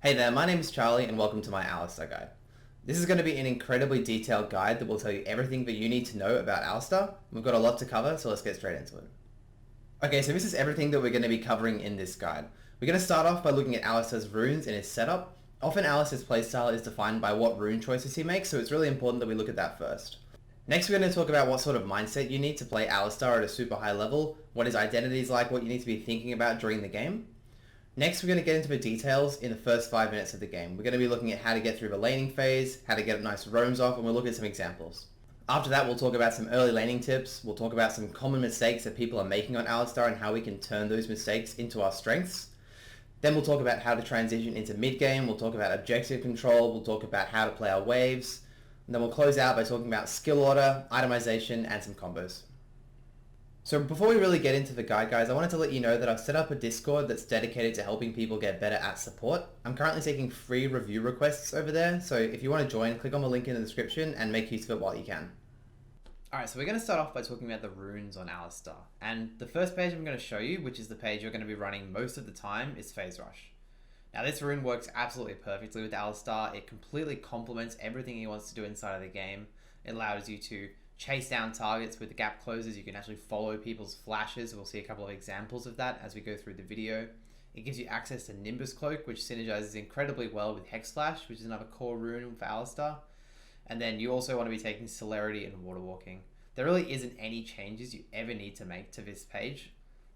Hey there, my name is Charlie and welcome to my Alistar guide. This is going to be an incredibly detailed guide that will tell you everything that you need to know about Alistar. We've got a lot to cover, so let's get straight into it. Okay, so this is everything that we're going to be covering in this guide. We're going to start off by looking at Alistar's runes and his setup. Often Alistar's playstyle is defined by what rune choices he makes, so it's really important that we look at that first. Next, we're going to talk about what sort of mindset you need to play Alistar at a super high level, what his identity is like, what you need to be thinking about during the game. Next, we're going to get into the details in the first 5 minutes of the game. We're going to be looking at how to get through the laning phase, how to get nice roams off, and we'll look at some examples. After that, we'll talk about some early laning tips, we'll talk about some common mistakes that people are making on Alistar and how we can turn those mistakes into our strengths. Then we'll talk about how to transition into mid-game, we'll talk about objective control, we'll talk about how to play our waves, and then we'll close out by talking about skill order, itemization, and some combos. So before we really get into the guide, guys, I wanted to let you know that I've set up a Discord that's dedicated to helping people get better at support. I'm currently taking free review requests over there, so if you want to join, click on the link in the description and make use of it while you can. Alright, so we're going to start off by talking about the runes on Alistar. And the first page I'm going to show you, which is the page you're going to be running most of the time, is Phase Rush. Now this rune works absolutely perfectly with Alistar. It completely complements everything he wants to do inside of the game. It allows you to chase down targets with the gap closes. You can actually follow people's flashes. We'll see a couple of examples of that as we go through the video. It gives you access to Nimbus Cloak, which synergizes incredibly well with Hex Flash, which is another core rune for Alistar. And then you also want to be taking Celerity and Water Walking. There really isn't any changes you ever need to make to this page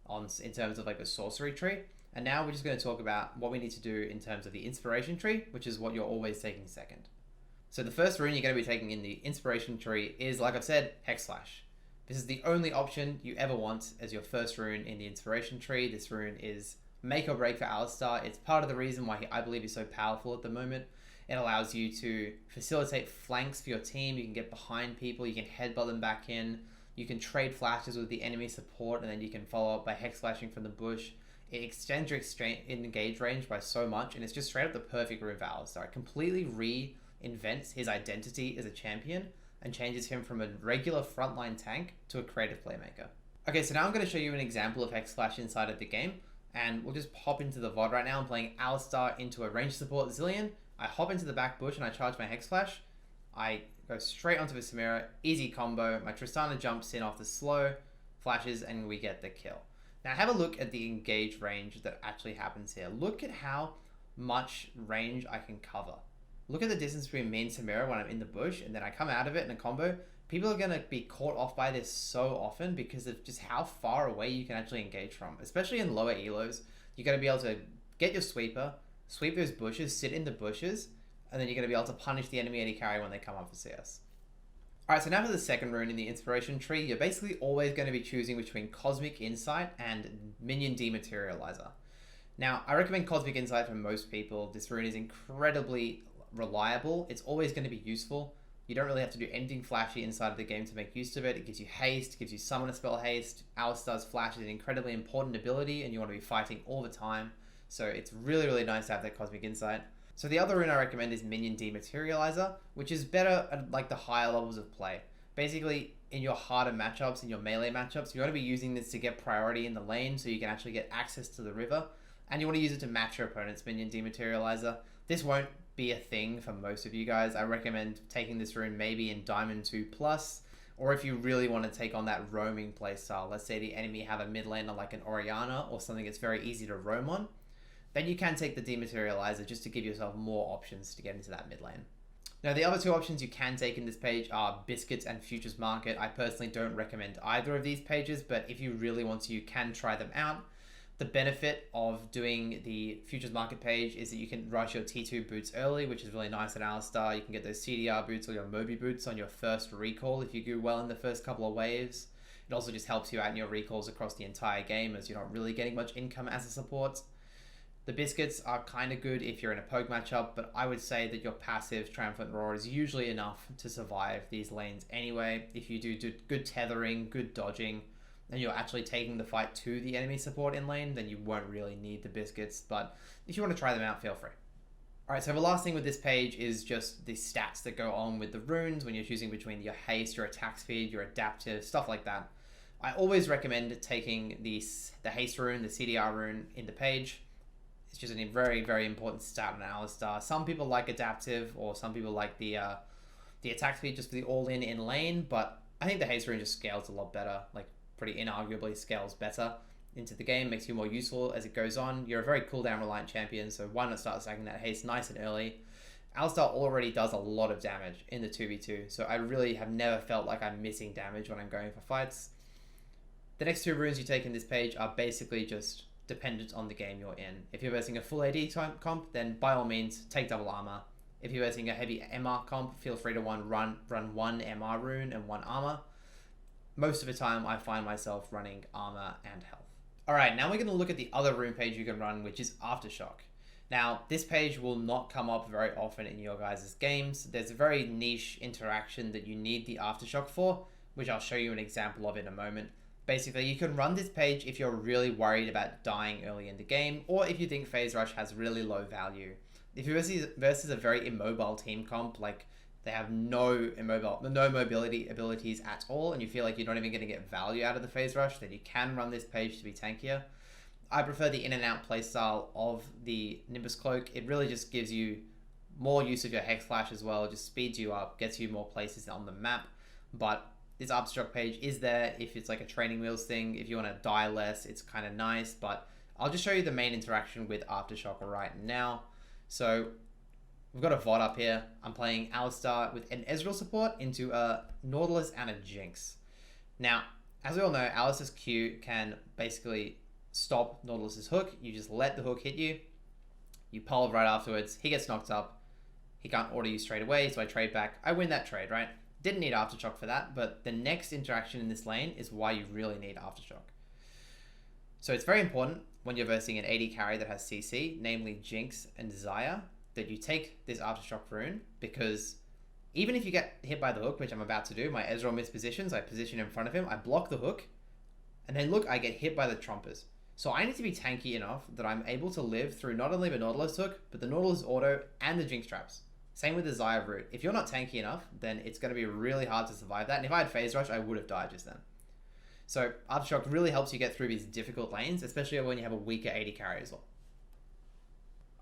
in terms of like the sorcery tree. And now we're just going to talk about what we need to do in terms of the inspiration tree, which is what you're always taking second. So the first rune you're going to be taking in the inspiration tree is, like I've said, Hex Flash. This is the only option you ever want as your first rune in the inspiration tree. This rune is make or break for Alistar. It's part of the reason why I believe he's so powerful at the moment. It allows you to facilitate flanks for your team. You can get behind people. You can headbutt them back in. You can trade flashes with the enemy support, and then you can follow up by Hex Flashing from the bush. It extends your engage range by so much, and it's just straight up the perfect rune for Alistar. It completely reinvents his identity as a champion and changes him from a regular frontline tank to a creative playmaker. Okay, so now I'm going to show you an example of Hex Flash inside of the game, and we'll just hop into the VOD right now. I'm playing Alistar into a ranged support Zillion. I hop into the back bush and I charge my Hex Flash. I go straight onto the Samira, easy combo. My Tristana jumps in off the slow, flashes, and we get the kill. Now have a look at the engage range that actually happens here. Look at how much range I can cover. Look at the distance between me and Samira when I'm in the bush, and then I come out of it in a combo. People are going to be caught off by this so often because of just how far away you can actually engage from. Especially in lower elos, you're going to be able to get your sweeper, sweep those bushes, sit in the bushes, and then you're going to be able to punish the enemy AD carry when they come up for CS. Alright, so now for the second rune in the inspiration tree, you're basically always going to be choosing between Cosmic Insight and Minion Dematerializer. Now, I recommend Cosmic Insight for most people. This rune is incredibly reliable. It's always going to be useful. You don't really have to do anything flashy inside of the game to make use of it. It gives you haste, gives you summon a spell haste. Alistar's flash is an incredibly important ability and you want to be fighting all the time. So it's really, really nice to have that Cosmic Insight. So the other rune I recommend is Minion Dematerializer, which is better at like the higher levels of play. Basically, in your harder matchups, in your melee matchups, you want to be using this to get priority in the lane so you can actually get access to the river. And you want to use it to match your opponent's Minion Dematerializer. This won't be a thing for most of you guys. I recommend taking this rune maybe in Diamond 2+, or if you really want to take on that roaming playstyle. Let's say the enemy have a mid laner like an Orianna or something that's very easy to roam on. Then you can take the Dematerializer just to give yourself more options to get into that mid lane. Now the other two options you can take in this page are Biscuits and Futures Market. I personally don't recommend either of these pages, but if you really want to, you can try them out. The benefit of doing the Futures Market page is that you can rush your T2 boots early, which is really nice at Alistar. You can get those CDR boots or your Moby boots on your first recall if you do well in the first couple of waves. It also just helps you out in your recalls across the entire game as you're not really getting much income as a support. The Biscuits are kind of good if you're in a poke matchup, but I would say that your passive Triumphant Roar is usually enough to survive these lanes anyway. If you do good tethering, good dodging, and you're actually taking the fight to the enemy support in lane, then you won't really need the Biscuits, but if you want to try them out, feel free. Alright, so the last thing with this page is just the stats that go on with the runes when you're choosing between your haste, your attack speed, your adaptive, stuff like that. I always recommend taking the haste rune, the CDR rune in the page. It's just a very, very important stat on Alistar. Some people like adaptive, or some people like the attack speed just for the all-in lane, but I think the haste rune just scales a lot better, like pretty inarguably scales better into the game, makes you more useful as it goes on. You're a very cooldown reliant champion, so why not start stacking that haste nice and early? Alistar already does a lot of damage in the 2v2, so I really have never felt like I'm missing damage when I'm going for fights. The next two runes you take in this page are basically just dependent on the game you're in. If you're versing a full AD comp, then by all means, take double armor. If you're versing a heavy MR comp, feel free to run one MR rune and one armor. Most of the time, I find myself running armor and health. Alright, now we're going to look at the other rune page you can run, which is Aftershock. Now, this page will not come up very often in your guys' games. There's a very niche interaction that you need the Aftershock for, which I'll show you an example of in a moment. Basically, you can run this page if you're really worried about dying early in the game, or if you think Phase Rush has really low value. If you're versus a very immobile team comp, like they have no mobility abilities at all, and you feel like you're not even going to get value out of the Phase Rush, then you can run this page to be tankier. I prefer the in and out playstyle of the Nimbus Cloak. It really just gives you more use of your Hex Flash as well, just speeds you up, gets you more places on the map, but this Aftershock page is there if it's like a training wheels thing. If you want to die less, it's kind of nice, but I'll just show you the main interaction with Aftershock right now. So we've got a VOD up here. I'm playing Alistar with an Ezreal support into a Nautilus and a Jinx. Now, as we all know, Alistar's Q can basically stop Nautilus's hook. You just let the hook hit you. You pulve right afterwards. He gets knocked up. He can't auto you straight away, so I trade back. I win that trade, right? Didn't need Aftershock for that, but the next interaction in this lane is why you really need Aftershock. So it's very important when you're versing an AD carry that has CC, namely Jinx and Xayah, that you take this Aftershock rune, because even if you get hit by the hook, which I'm about to do, my Ezreal mispositions, I position in front of him, I block the hook, and then look, I get hit by the Trompers. So I need to be tanky enough that I'm able to live through not only the Nautilus hook, but the Nautilus auto and the Jinx traps. Same with the Xayah root. If you're not tanky enough, then it's going to be really hard to survive that. And if I had Phase Rush, I would have died just then. So Aftershock really helps you get through these difficult lanes, especially when you have a weaker AD carry as well.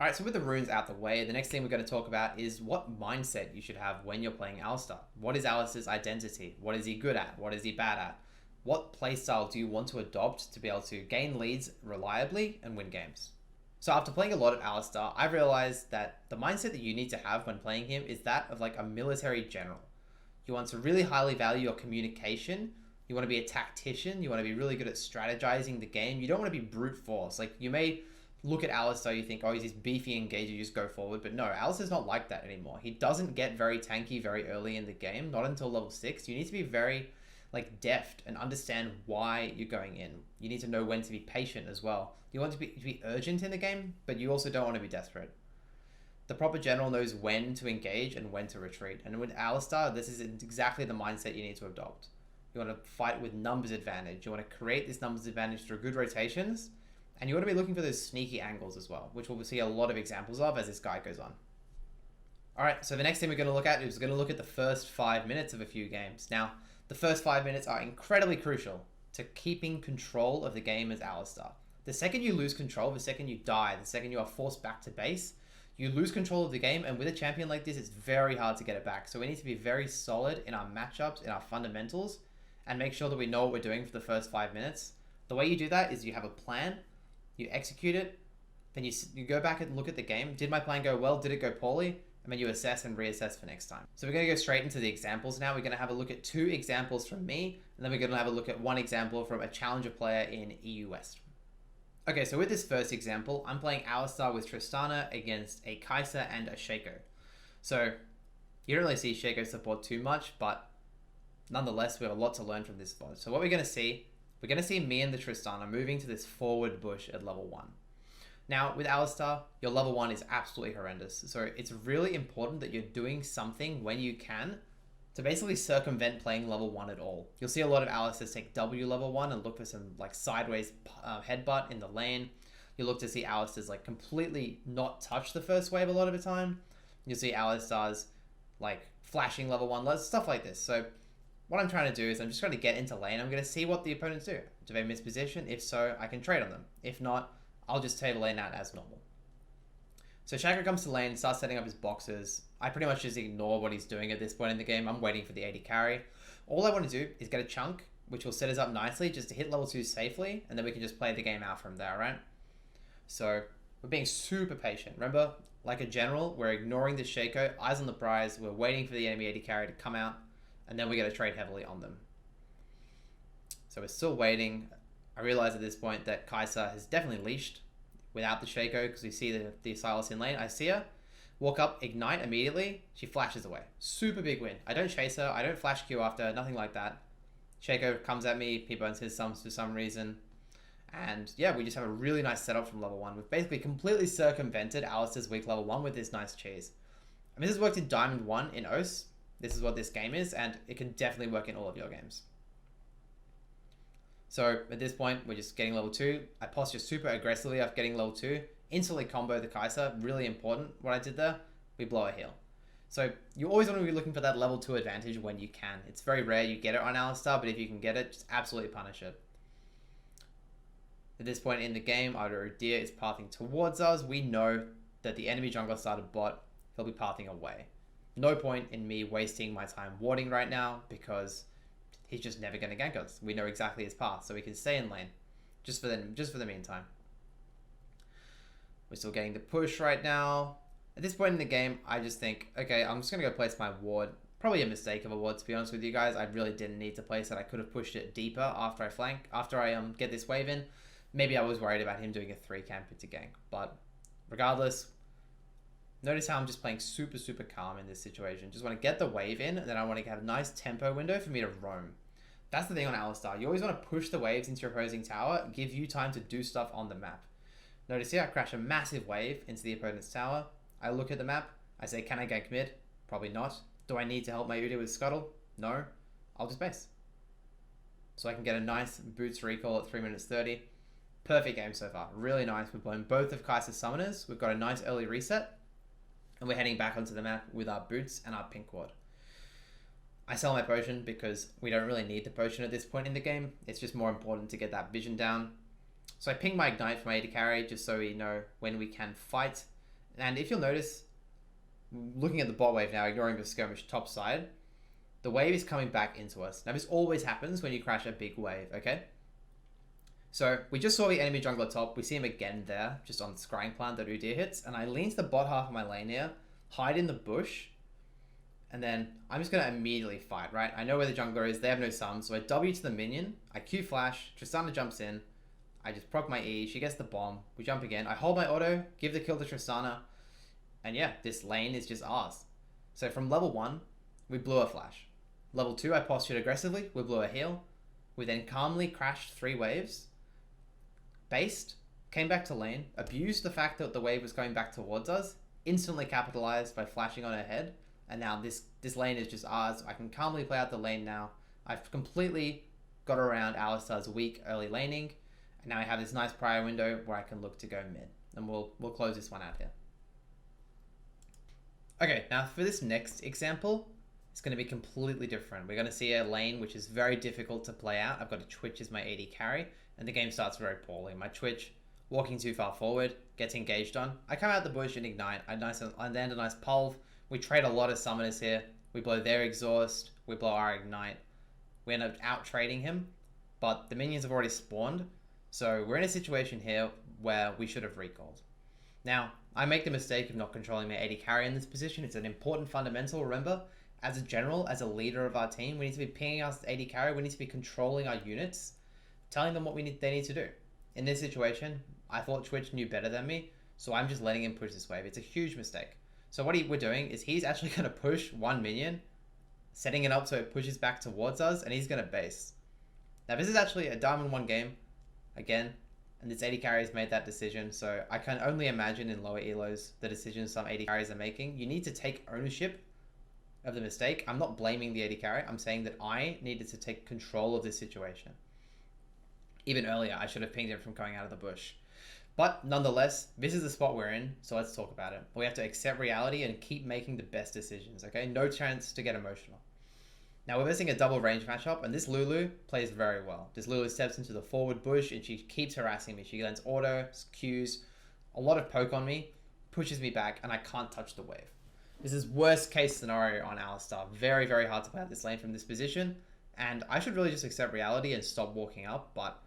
Alright, so with the runes out the way, the next thing we're going to talk about is what mindset you should have when you're playing Alistar. What is Alistar's identity? What is he good at? What is he bad at? What playstyle do you want to adopt to be able to gain leads reliably and win games? So after playing a lot of Alistar, I've realized that the mindset that you need to have when playing him is that of like a military general. You want to really highly value your communication. You want to be a tactician. You want to be really good at strategizing the game. You don't want to be brute force. Like, you may look at Alistar, you think, oh, he's this beefy engager, you just go forward. But no, Alistar's not like that anymore. He doesn't get very tanky very early in the game, not until level 6. You need to be very like deft and understand why you're going in. You need to know when to be patient as well. You want to be urgent in the game, but you also don't want to be desperate. The proper general knows when to engage and when to retreat. And with Alistar, this is exactly the mindset you need to adopt. You want to fight with numbers advantage. You want to create this numbers advantage through good rotations. And you want to be looking for those sneaky angles as well, which we'll see a lot of examples of as this guide goes on. Alright, so the next thing we're going to look at is we're going to look at the first 5 minutes of a few games. Now, the first 5 minutes are incredibly crucial to keeping control of the game as Alistar. The second you lose control, the second you die, the second you are forced back to base, you lose control of the game, and with a champion like this, it's very hard to get it back. So we need to be very solid in our matchups, in our fundamentals, and make sure that we know what we're doing for the first 5 minutes. The way you do that is you have a plan, you execute it, then you go back and look at the game. Did my plan go well? Did it go poorly? And then you assess and reassess for next time. So we're going to go straight into the examples now. We're going to have a look at 2 examples from me, and then we're going to have a look at 1 example from a challenger player in EU West. Okay, so with this first example, I'm playing Alistar with Tristana against a Kai'Sa and a Shaco. So you don't really see Shaco support too much, but nonetheless, we have a lot to learn from this VOD. So what we're going to see me and the Tristana moving to this forward bush at level 1. Now, with Alistar, your level 1 is absolutely horrendous. So it's really important that you're doing something when you can to basically circumvent playing level 1 at all. You'll see a lot of Alistars take W level 1 and look for some like sideways headbutt in the lane. You look to see Alistars like completely not touch the first wave a lot of the time. You'll see Alistars like flashing level 1, stuff like this. So what I'm trying to do is I'm just trying to get into lane. I'm going to see what the opponents do. Do they misposition? If so, I can trade on them. If not, I'll just table lane out as normal. So Shaco comes to lane, starts setting up his boxes. I pretty much just ignore what he's doing at this point in the game. I'm waiting for the AD carry. All I want to do is get a chunk, which will set us up nicely just to hit level 2 safely, and then we can just play the game out from there, right? So we're being super patient. Remember, like a general, we're ignoring the Shaco, eyes on the prize, we're waiting for the enemy AD carry to come out, and then we're going to trade heavily on them. So we're still waiting. I realize at this point that Kai'Sa has definitely leashed without the Shaco because we see the Sylas in lane. I see her, walk up, ignite immediately, she flashes away. Super big win. I don't chase her, I don't flash Q after, nothing like that. Shaco comes at me, he burns his sums for some reason. And yeah, we just have a really nice setup from level 1. We've basically completely circumvented Alistar's weak level 1 with this nice cheese. I mean, this has worked in Diamond 1 in AEST. This is what this game is, and it can definitely work in all of your games. So at this point, we're just getting level 2. I posture super aggressively after getting level 2. Instantly combo the Kai'Sa. Really important what I did there. We blow a heal. So you always want to be looking for that level 2 advantage when you can. It's very rare you get it on Alistar, but if you can get it, just absolutely punish it. At this point in the game, either Udyr is pathing towards us. We know that the enemy jungler started bot. He'll be pathing away. No point in me wasting my time warding right now because he's just never going to gank us. We know exactly his path, so we can stay in lane just for the meantime. We're still getting the push right now. At this point in the game, I just think, okay, I'm just going to go place my ward. Probably a mistake of a ward, to be honest with you guys. I really didn't need to place it. I could have pushed it deeper after I get this wave in. Maybe I was worried about him doing a 3 camp into gank, but regardless, notice how I'm just playing super, super calm in this situation. Just want to get the wave in, and then I want to have a nice tempo window for me to roam. That's the thing on Alistar. You always want to push the waves into your opposing tower, give you time to do stuff on the map. Notice here, I crash a massive wave into the opponent's tower. I look at the map. I say, can I gank mid? Probably not. Do I need to help my Udyr with Scuttle? No. I'll just base. So I can get a nice boots recall at 3 minutes 30. Perfect game so far. Really nice. We've blown both of Kai'Sa's summoners. We've got a nice early reset. And we're heading back onto the map with our boots and our pink ward. I sell my potion because we don't really need the potion at this point in the game. It's just more important to get that vision down. So I ping my ignite for my AD carry just so we know when we can fight. And if you'll notice, looking at the bot wave now, ignoring the skirmish top side, the wave is coming back into us. Now this always happens when you crash a big wave, okay? So we just saw the enemy jungler top. We see him again there, just on the scrying plant that Udyr hits. And I lean to the bot half of my lane here, hide in the bush, and then I'm just going to immediately fight, right? I know where the jungler is. They have no sum. So I W to the minion. I Q flash. Tristana jumps in. I just proc my E. She gets the bomb. We jump again. I hold my auto, give the kill to Tristana. And yeah, this lane is just ours. So from level 1, we blew a flash. Level 2, I postured aggressively. We blew a heal. We then calmly crashed 3 waves. Based, came back to lane, abused the fact that the wave was going back towards us, instantly capitalized by flashing on her head, and now this lane is just ours. I can calmly play out the lane now. I've completely got around Alistar's weak early laning, and now I have this nice prior window where I can look to go mid, and we'll close this one out here. Okay, now for this next example, it's going to be completely different. We're going to see a lane which is very difficult to play out. I've got a Twitch as my AD carry, and the game starts very poorly. My Twitch, walking too far forward, gets engaged on. I come out the bush and ignite. I land a nice pulve. We trade a lot of summoners here. We blow their exhaust. We blow our ignite. We end up out trading him, but the minions have already spawned. So we're in a situation here where we should have recalled. Now, I make the mistake of not controlling my AD carry in this position. It's an important fundamental, remember. As a general, as a leader of our team, we need to be pinging our AD carry. We need to be controlling our units, telling them what they need to do. In this situation, I thought Twitch knew better than me, so I'm just letting him push this wave. It's a huge mistake. So what we're doing is he's actually going to push one minion, setting it up so it pushes back towards us, and he's going to base. Now this is actually a Diamond 1 game, again, and this AD carry has made that decision, so I can only imagine in lower elos the decisions some AD carries are making. You need to take ownership of the mistake. I'm not blaming the AD carry, I'm saying that I needed to take control of this situation. Even earlier, I should have pinged him from coming out of the bush. But nonetheless, this is the spot we're in, so let's talk about it. We have to accept reality and keep making the best decisions, okay? No chance to get emotional. Now, we're versing a double range matchup, and this Lulu plays very well. This Lulu steps into the forward bush, and she keeps harassing me. She lands auto, Qs, a lot of poke on me, pushes me back, and I can't touch the wave. This is worst case scenario on Alistar. Very, very hard to play out this lane from this position, and I should really just accept reality and stop walking up, but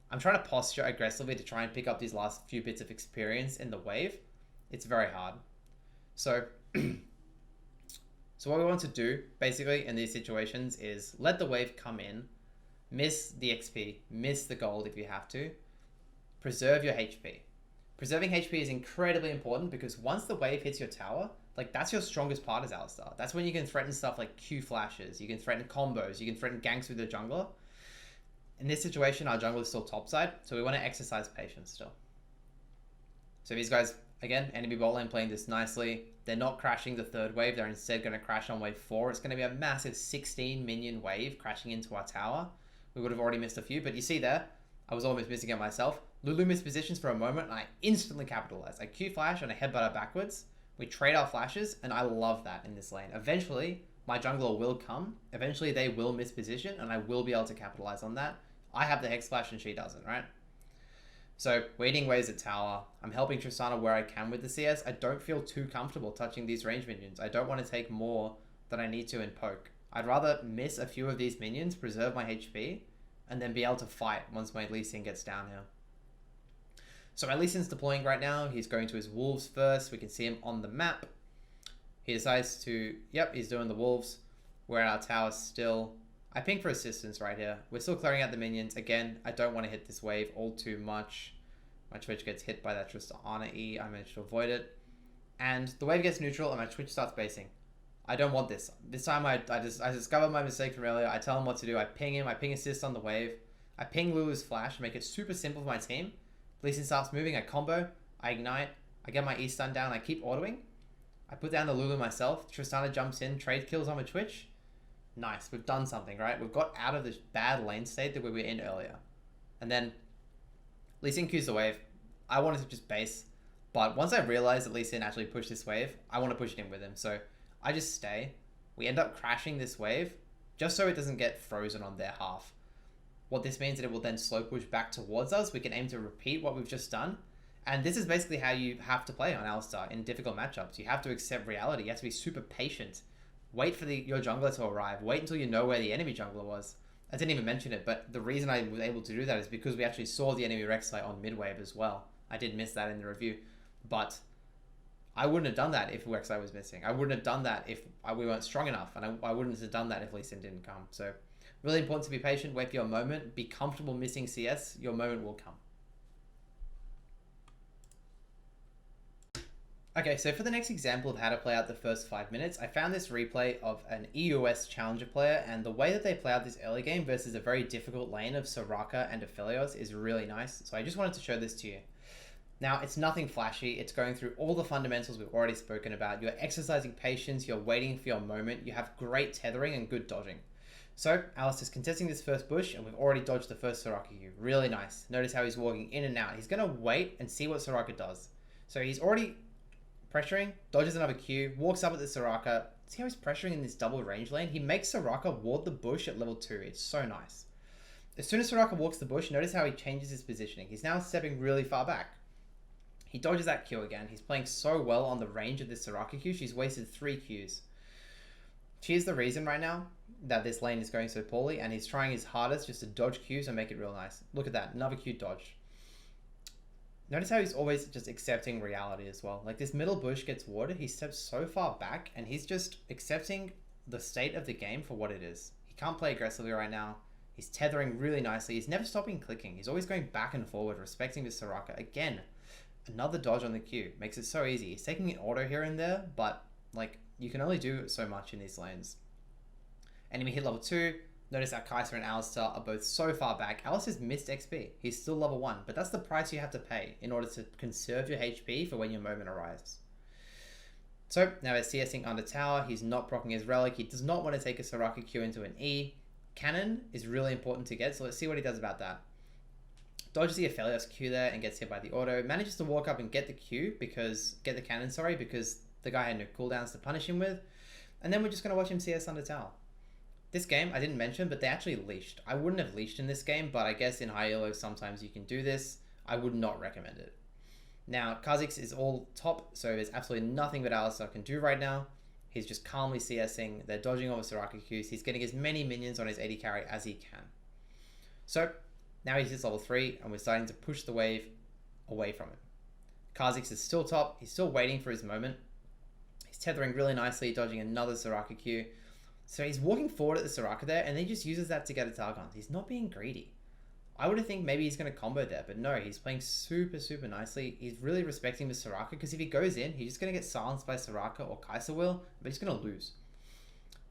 I'm trying to posture aggressively to try and pick up these last few bits of experience in the wave. It's very hard. So, so what we want to do, basically, in these situations is let the wave come in, miss the XP, miss the gold if you have to, preserve your HP. Preserving HP is incredibly important because once the wave hits your tower, like that's your strongest part as Alistar. That's when you can threaten stuff like Q flashes, you can threaten combos, you can threaten ganks with the jungler. In this situation, our jungle is still topside, so we want to exercise patience still. So these guys, again, enemy bot lane playing this nicely. They're not crashing the third wave, they're instead going to crash on wave 4. It's going to be a massive 16 minion wave crashing into our tower. We would have already missed a few, but you see there, I was almost missing it myself. Lulu missed positions for a moment, and I instantly capitalized. I Q flash and I headbutt her backwards. We trade our flashes, and I love that in this lane. Eventually, my jungler will come. Eventually, they will miss position, and I will be able to capitalize on that. I have the Hex Flash, and she doesn't, right? So, waiting waves at tower. I'm helping Tristana where I can with the CS. I don't feel too comfortable touching these range minions. I don't want to take more than I need to in poke. I'd rather miss a few of these minions, preserve my HP, and then be able to fight once my Lee Sin gets down here. So my Lee Sin's deploying right now. He's going to his wolves first. We can see him on the map. He decides to, yep, he's doing the wolves. We're at our tower still. I ping for assistance right here. We're still clearing out the minions. Again, I don't want to hit this wave all too much. My Twitch gets hit by that Tristana E. I managed to avoid it. And the wave gets neutral and my Twitch starts basing. I don't want this. This time I discovered my mistake from earlier. I tell him what to do. I ping him. I ping assist on the wave. I ping Lulu's flash. Make it super simple for my team. Lee Sin starts moving. I combo. I ignite. I get my E stun down. I keep autoing. I put down the Lulu myself. Tristana jumps in. Trade kills on my Twitch. Nice. We've done something, right? We've got out of this bad lane state that we were in earlier. And then Lee Sin Qs the wave. I wanted to just base. But once I realized that Lee Sin actually pushed this wave, I want to push it in with him. So I just stay. We end up crashing this wave just so it doesn't get frozen on their half. What this means is it will then slow push back towards us. We can aim to repeat what we've just done. And this is basically how you have to play on Alistar in difficult matchups. You have to accept reality. You have to be super patient. Wait for your jungler to arrive. Wait until you know where the enemy jungler was. I didn't even mention it, but the reason I was able to do that is because we actually saw the enemy Rek'Sai on mid-wave as well. I did miss that in the review. But I wouldn't have done that if Rek'Sai was missing. I wouldn't have done that if we weren't strong enough. And I wouldn't have done that if Lee Sin didn't come. So really important to be patient, wait for your moment, be comfortable missing CS, your moment will come. Okay, so for the next example of how to play out the first 5 minutes, I found this replay of an EUS challenger player, and the way that they play out this early game versus a very difficult lane of Soraka and Aphelios is really nice. So I just wanted to show this to you. Now, it's nothing flashy. It's going through all the fundamentals we've already spoken about. You're exercising patience. You're waiting for your moment. You have great tethering and good dodging. So, Alistar's contesting this first bush, and we've already dodged the first Soraka Q. Really nice. Notice how he's walking in and out. He's going to wait and see what Soraka does. So he's already pressuring, dodges another Q, walks up at the Soraka. See how he's pressuring in this double range lane? He makes Soraka ward the bush at level 2. It's so nice. As soon as Soraka walks the bush, notice how he changes his positioning. He's now stepping really far back. He dodges that Q again. He's playing so well on the range of this Soraka Q. She's wasted 3 Qs. She's the reason right now that this lane is going so poorly, and he's trying his hardest just to dodge Qs and make it real nice. Look at that, another Q dodge. Notice how he's always just accepting reality as well. Like this middle bush gets warded, he steps so far back, and he's just accepting the state of the game for what it is. He can't play aggressively right now. He's tethering really nicely. He's never stopping clicking. He's always going back and forward, respecting this Soraka. Again, another dodge on the Q. Makes it so easy. He's taking an auto here and there, but like you can only do so much in these lanes. Enemy hit level 2. Notice that Kai'Sa and Alistar are both so far back. Alistar's missed XP. He's still level 1, but that's the price you have to pay in order to conserve your HP for when your moment arrives. So now he's CSing under tower. He's not proccing his relic. He does not want to take a Soraka Q into an E. Cannon is really important to get, so let's see what he does about that. Dodges the Aphelios Q there and gets hit by the auto. Manages to walk up and get the Q, because the guy had no cooldowns to punish him with. And then we're just going to watch him CS under tower. This game, I didn't mention, but they actually leashed. I wouldn't have leashed in this game, but I guess in high elo sometimes you can do this. I would not recommend it. Now, Kha'Zix is all top, so there's absolutely nothing that Alistar can do right now. He's just calmly CSing. They're dodging all the Soraka Qs. He's getting as many minions on his AD carry as he can. So, now he hits level 3, and we're starting to push the wave away from him. Kha'Zix is still top. He's still waiting for his moment. He's tethering really nicely, dodging another Soraka Q. So he's walking forward at the Soraka there, and he just uses that to get a Targon. He's not being greedy. I would have think maybe he's going to combo there, but no, he's playing super, super nicely. He's really respecting the Soraka, because if he goes in, he's just going to get silenced by Soraka or Kai'Sa will, but he's going to lose.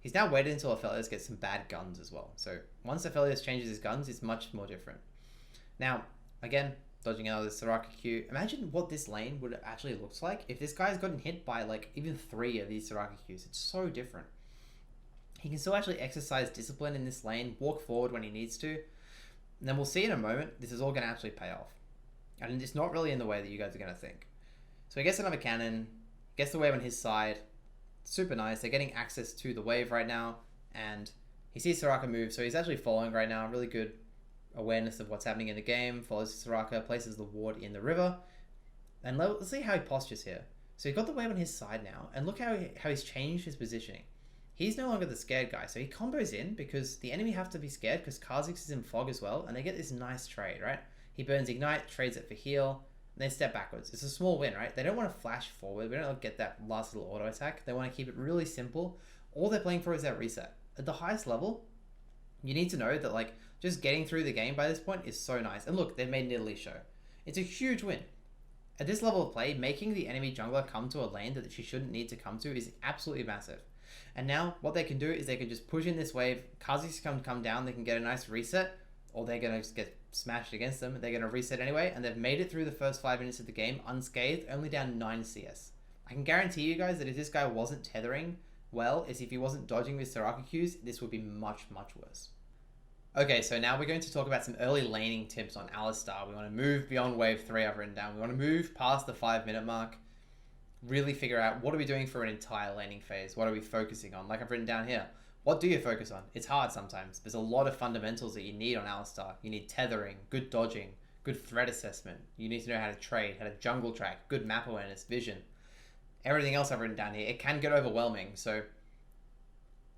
He's now waited until Aphelios gets some bad guns as well. So once Aphelios changes his guns, it's much more different. Now, again, dodging another Soraka Q. Imagine what this lane would actually looks like if this guy's gotten hit by like even 3 of these Soraka Qs. It's so different. He can still actually exercise discipline in this lane, walk forward when he needs to. And then we'll see in a moment, this is all going to actually pay off. And it's not really in the way that you guys are going to think. So he gets another cannon, gets the wave on his side. Super nice. They're getting access to the wave right now. And he sees Soraka move, so he's actually following right now. Really good awareness of what's happening in the game. Follows Soraka, places the ward in the river. And let's see how he postures here. So he's got the wave on his side now. And look how he's changed his positioning. He's no longer the scared guy, so he combos in because the enemy have to be scared because Kha'Zix is in fog as well, and they get this nice trade, right? He burns Ignite, trades it for heal, and then step backwards. It's a small win, right? They don't want to flash forward. We don't get that last little auto attack. They want to keep it really simple. All they're playing for is that reset. At the highest level, you need to know that like just getting through the game by this point is so nice. And look, they've made an Italy show. It's a huge win. At this level of play, making the enemy jungler come to a lane that she shouldn't need to come to is absolutely massive. And now what they can do is they can just push in this wave. Kha'Zix can come down. They can get a nice reset, or they're going to just get smashed against them. They're going to reset anyway, and they've made it through the first 5 minutes of the game unscathed, only down 9 CS. I can guarantee you guys that if this guy wasn't tethering well, if he wasn't dodging with Soraka Qs, this would be much, much worse. Okay, so now we're going to talk about some early laning tips on Alistar. We want to move beyond wave 3 I've written down. We want to move past the 5-minute mark. Really figure out what are we doing for an entire laning phase? What are we focusing on? Like I've written down here. What do you focus on? It's hard sometimes. There's a lot of fundamentals that you need on Alistar. You need tethering, good dodging, good threat assessment. You need to know how to trade, how to jungle track, good map awareness, vision. Everything else I've written down here, it can get overwhelming. So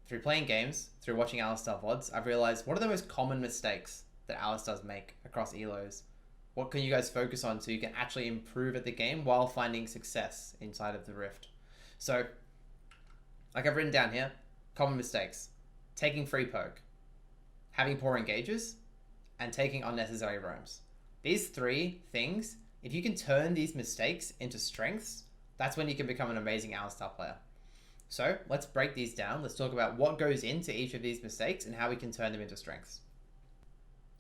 through playing games, through watching Alistar VODs, I've realized what are the most common mistakes that Alistars make across elos. What can you guys focus on so you can actually improve at the game while finding success inside of the Rift? So, like I've written down here, common mistakes. Taking free poke, having poor engages, and taking unnecessary roams. These 3 things, if you can turn these mistakes into strengths, that's when you can become an amazing Alistar player. So, let's break these down. Let's talk about what goes into each of these mistakes and how we can turn them into strengths.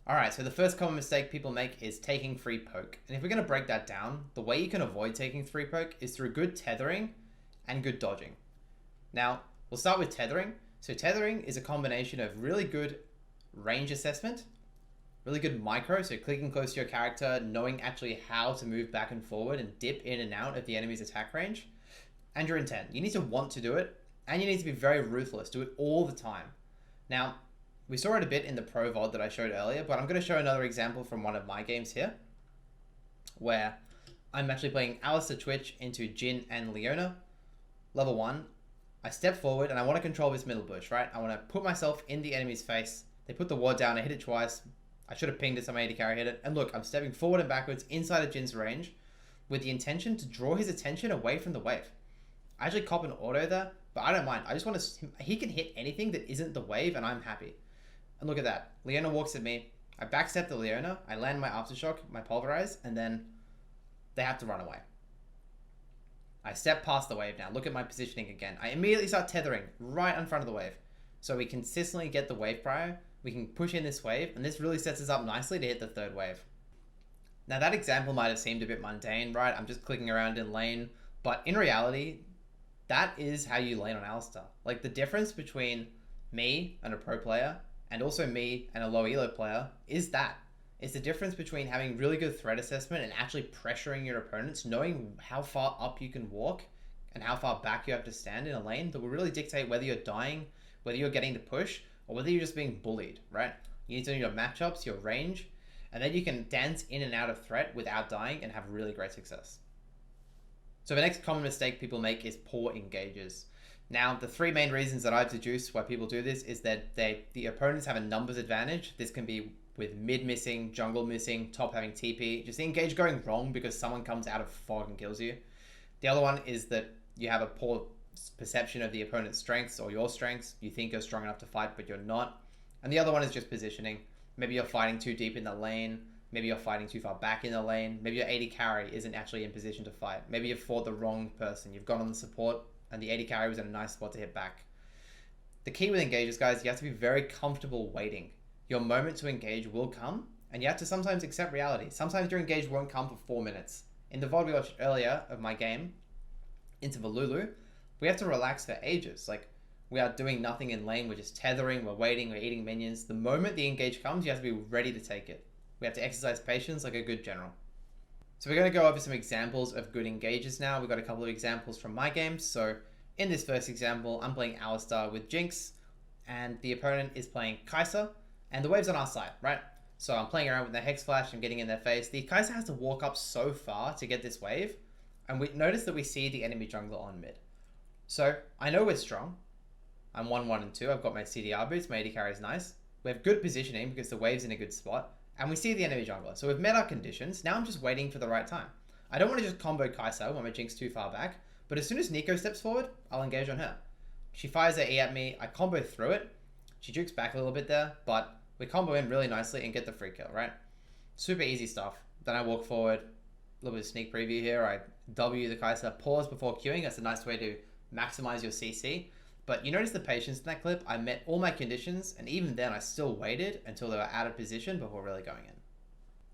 Alright, so the first common mistake people make is taking free poke. And if we're going to break that down, the way you can avoid taking free poke is through good tethering and good dodging. Now, we'll start with tethering. So tethering is a combination of really good range assessment, really good micro, so clicking close to your character, knowing actually how to move back and forward and dip in and out of the enemy's attack range, and your intent. You need to want to do it, and you need to be very ruthless. Do it all the time. Now, we saw it a bit in the Pro VOD that I showed earlier, but I'm going to show another example from one of my games here, where I'm actually playing Alistar Twitch into Jhin and Leona. Level 1, I step forward and I want to control this middle bush, right? I want to put myself in the enemy's face. They put the ward down, I hit it twice. I should have pinged it, somebody to carry hit it. And look, I'm stepping forward and backwards inside of Jin's range with the intention to draw his attention away from the wave. I actually cop an auto there, but I don't mind. I just want to... He can hit anything that isn't the wave and I'm happy. And look at that. Leona walks at me. I backstep the Leona. I land my Aftershock, my Pulverize, and then they have to run away. I step past the wave now. Look at my positioning again. I immediately start tethering right in front of the wave. So we consistently get the wave prior. We can push in this wave, and this really sets us up nicely to hit the 3rd wave. Now that example might have seemed a bit mundane, right? I'm just clicking around in lane. But in reality, that is how you lane on Alistar. Like the difference between me and a pro player and also me and a low elo player is that. It's the difference between having really good threat assessment and actually pressuring your opponents, knowing how far up you can walk and how far back you have to stand in a lane that will really dictate whether you're dying, whether you're getting the push, or whether you're just being bullied, right? You need to know your matchups, your range, and then you can dance in and out of threat without dying and have really great success. So the next common mistake people make is poor engages. Now, the three main reasons that I've deduced why people do this is that the opponents have a numbers advantage. This can be with mid missing, jungle missing, top having TP, just the engage going wrong because someone comes out of fog and kills you. The other one is that you have a poor perception of the opponent's strengths or your strengths. You think you're strong enough to fight, but you're not. And the other one is just positioning. Maybe you're fighting too deep in the lane. Maybe you're fighting too far back in the lane. Maybe your AD carry isn't actually in position to fight. Maybe you've fought the wrong person. You've gone on the support and the AD carry was in a nice spot to hit back. The key with engages, guys, you have to be very comfortable waiting. Your moment to engage will come, and you have to sometimes accept reality. Sometimes your engage won't come for 4 minutes. In the VOD we watched earlier of my game, into the Lulu, we have to relax for ages. Like, we are doing nothing in lane, we're just tethering, we're waiting, we're eating minions. The moment the engage comes, you have to be ready to take it. We have to exercise patience like a good general. So we're going to go over some examples of good engages now. We've got a couple of examples from my games. So in this first example, I'm playing Alistar with Jinx, and the opponent is playing Kai'Sa, and the wave's on our side, right? So I'm playing around with the Hex Flash, I'm getting in their face. The Kai'Sa has to walk up so far to get this wave, and we notice that we see the enemy jungler on mid. So I know we're strong. I'm 1-1 and 2. I've got my CDR boots, my AD carry is nice. We have good positioning because the wave's in a good spot. And we see the enemy jungler. So we've met our conditions. Now I'm just waiting for the right time. I don't want to just combo Kai'Sa when my Jinx too far back. But as soon as Nico steps forward, I'll engage on her. She fires her E at me. I combo through it. She jukes back a little bit there. But we combo in really nicely and get the free kill, right? Super easy stuff. Then I walk forward. A little bit of sneak preview here. I W the Kai'Sa. Pause before queuing. That's a nice way to maximize your CC. But you notice the patience in that clip. I met all my conditions, and even then I still waited until they were out of position before really going in.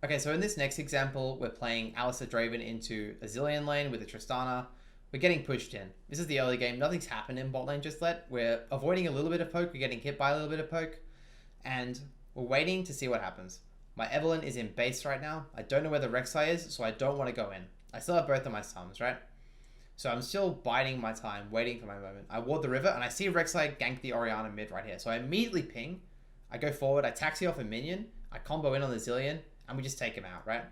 Okay, so in this next example, we're playing Alistar Draven into a Zillion lane with a Tristana. We're getting pushed in. This is the early game. Nothing's happened in bot lane just yet. We're avoiding a little bit of poke. We're getting hit by a little bit of poke. And we're waiting to see what happens. My Evelynn is in base right now. I don't know where the Rek'Sai is, so I don't want to go in. I still have both of my sums, right? So I'm still biding my time, waiting for my moment. I ward the river, and I see Rek'Sai gank the Orianna mid right here. So I immediately ping. I go forward. I taxi off a minion. I combo in on the Zillion, and we just take him out, right?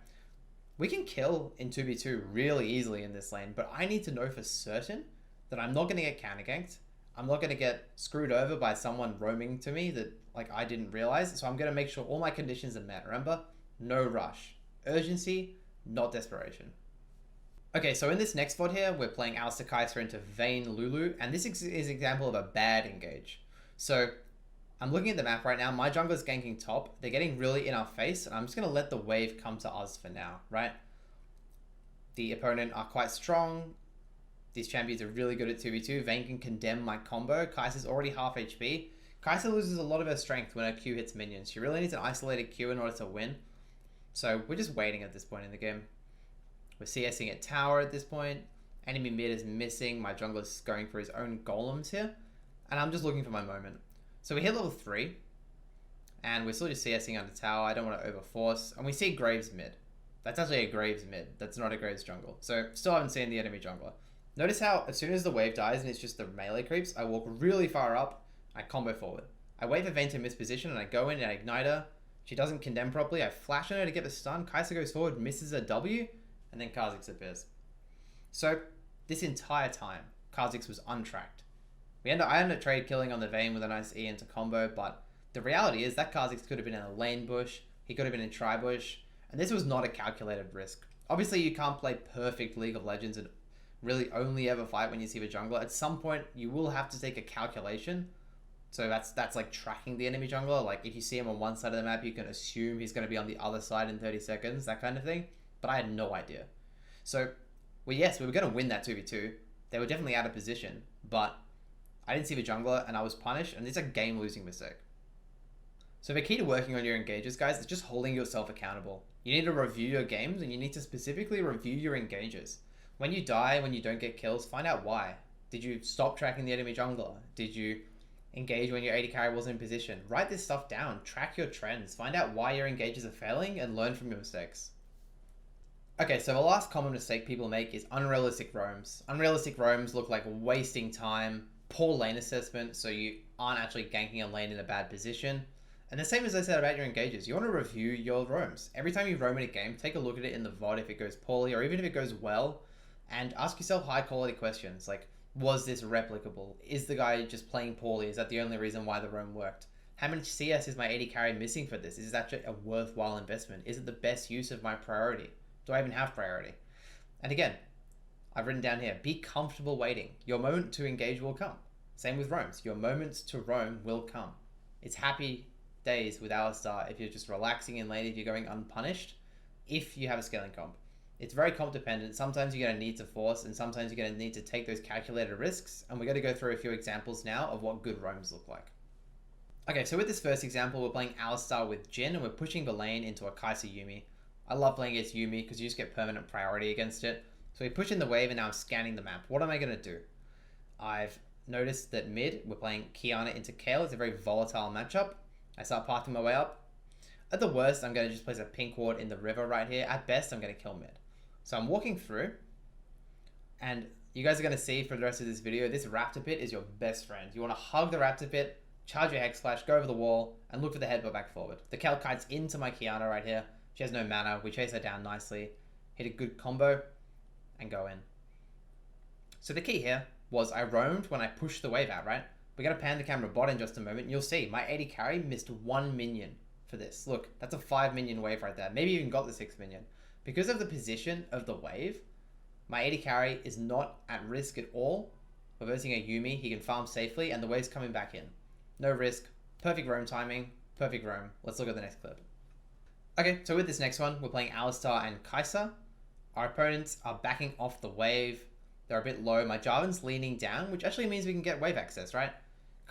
We can kill in 2v2 really easily in this lane, but I need to know for certain that I'm not going to get counter ganked. I'm not going to get screwed over by someone roaming to me that like I didn't realize. So I'm going to make sure all my conditions are met. Remember? No rush. Urgency, not desperation. Okay, so in this next VOD here, we're playing Alistar Kai'Sa into Vayne Lulu, and this is an example of a bad engage. So I'm looking at the map right now. My jungler's ganking top. They're getting really in our face, and I'm just going to let the wave come to us for now, right? The opponent are quite strong. These champions are really good at 2v2. Vayne can condemn my combo. Kai'Sa's already half HP. Kai'Sa loses a lot of her strength when her Q hits minions. She really needs an isolated Q in order to win. So we're just waiting at this point in the game. We're CSing at tower at this point. Enemy mid is missing. My jungler's going for his own golems here. And I'm just looking for my moment. So we hit level 3. And we're still just CSing under tower. I don't want to overforce. And we see Graves mid. That's actually a Graves mid. That's not a Graves jungle. So still haven't seen the enemy jungler. Notice how as soon as the wave dies and it's just the melee creeps, I walk really far up. I combo forward. I wait for Vayne to miss position and I go in and I ignite her. She doesn't condemn properly. I flash on her to get the stun. Kai'Sa goes forward, misses a W. And then Kha'Zix appears. So this entire time, Kha'Zix was untracked. I ended up trade killing on the Vayne with a nice E into combo, but the reality is that Kha'Zix could have been in a lane bush, he could have been in tri-bush, and this was not a calculated risk. Obviously you can't play perfect League of Legends and really only ever fight when you see the jungler. At some point you will have to take a calculation. So that's like tracking the enemy jungler. Like if you see him on one side of the map, you can assume he's going to be on the other side in 30 seconds, that kind of thing. But I had no idea. So, we were going to win that 2v2. They were definitely out of position, but I didn't see the jungler and I was punished, and it's a game-losing mistake. So the key to working on your engages, guys, is just holding yourself accountable. You need to review your games, and you need to specifically review your engages. When you die, when you don't get kills, find out why. Did you stop tracking the enemy jungler? Did you engage when your AD carry wasn't in position? Write this stuff down. Track your trends. Find out why your engages are failing and learn from your mistakes. Okay, so the last common mistake people make is unrealistic roams. Unrealistic roams look like wasting time, poor lane assessment, so you aren't actually ganking a lane in a bad position. And the same as I said about your engages, you want to review your roams. Every time you roam in a game, take a look at it in the VOD if it goes poorly, or even if it goes well, and ask yourself high quality questions like, was this replicable? Is the guy just playing poorly? Is that the only reason why the roam worked? How much CS is my AD carry missing for this? Is it actually a worthwhile investment? Is it the best use of my priority? Do I even have priority? And again, I've written down here, be comfortable waiting. Your moment to engage will come. Same with roams. Your moments to roam will come. It's happy days with Alistar if you're just relaxing in lane, if you're going unpunished, if you have a scaling comp. It's very comp dependent. Sometimes you're going to need to force, and sometimes you're going to need to take those calculated risks. And we're going to go through a few examples now of what good roams look like. Okay, so with this first example, we're playing Alistar with Jhin, and we're pushing the lane into a Kai'Sa Yuumi. I love playing against Yuumi because you just get permanent priority against it. So we push in the wave, and now I'm scanning the map. What am I going to do? I've noticed that mid, we're playing Qiyana into Kayle. It's a very volatile matchup. I start pathing my way up. At the worst, I'm going to just place a pink ward in the river right here. At best, I'm going to kill mid. So I'm walking through, and you guys are going to see for the rest of this video, this Raptor Pit is your best friend. You want to hug the Raptor Pit, charge your Hex Flash, go over the wall, and look for the headbutt back forward. The Kayle kites into my Qiyana right here. She has no mana. We chase her down nicely, hit a good combo, and go in. So the key here was I roamed when I pushed the wave out, right? We're going to pan the camera bot in just a moment, and you'll see my AD carry missed 1 minion for this. Look, that's a 5 minion wave right there. Maybe even got the 6 minion. Because of the position of the wave, my AD carry is not at risk at all. We're versing a Yuumi, he can farm safely, and the wave's coming back in. No risk, perfect roam timing, perfect roam. Let's look at the next clip. Okay, so with this next one, we're playing Alistar and Kai'Sa. Our opponents are backing off the wave. They're a bit low. My Jarvan's leaning down, which actually means we can get wave access, right?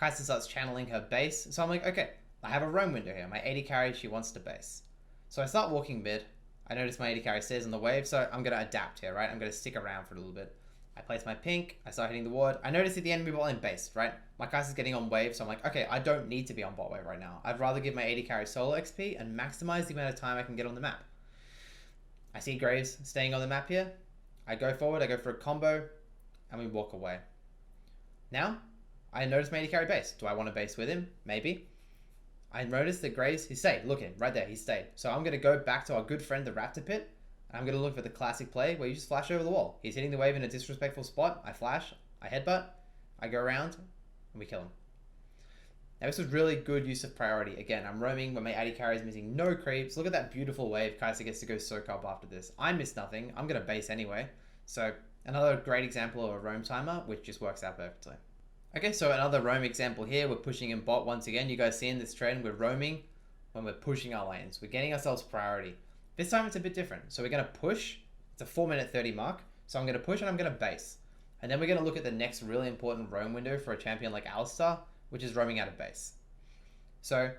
Kai'Sa starts channeling her base, so I'm like, okay, I have a roam window here. My AD carry, she wants to base. So I start walking mid. I notice my AD carry stays on the wave, so I'm going to adapt here, right? I'm going to stick around for a little bit. I place my pink, I start hitting the ward. I notice that the enemy bot lane based, right? My Kai'Sa's getting on wave, so I'm like, okay, I don't need to be on bot wave right now. I'd rather give my AD carry solo XP and maximize the amount of time I can get on the map. I see Graves staying on the map here. I go forward, I go for a combo, and we walk away. Now, I notice my AD carry base. Do I want to base with him? Maybe. I noticed that Graves, he stayed. Look at him, right there, he stayed. So I'm going to go back to our good friend, the Raptor Pit, and I'm going to look for the classic play where you just flash over the wall. He's hitting the wave in a disrespectful spot. I flash, I headbutt, I go around, and we kill him. Now this was really good use of priority. Again, I'm roaming when my AD carry is missing no creeps. Look at that beautiful wave. Kai'Sa gets to go soak up after this. I missed nothing. I'm going to base anyway. So another great example of a roam timer, which just works out perfectly. Okay, so another roam example here. We're pushing in bot once again. You guys see in this trend, we're roaming when we're pushing our lanes. We're getting ourselves priority. This time it's a bit different. So we're going to push. It's a 4-minute 30 mark. So I'm going to push and I'm going to base. And then we're going to look at the next really important roam window for a champion like Alistar, which is roaming out of base. So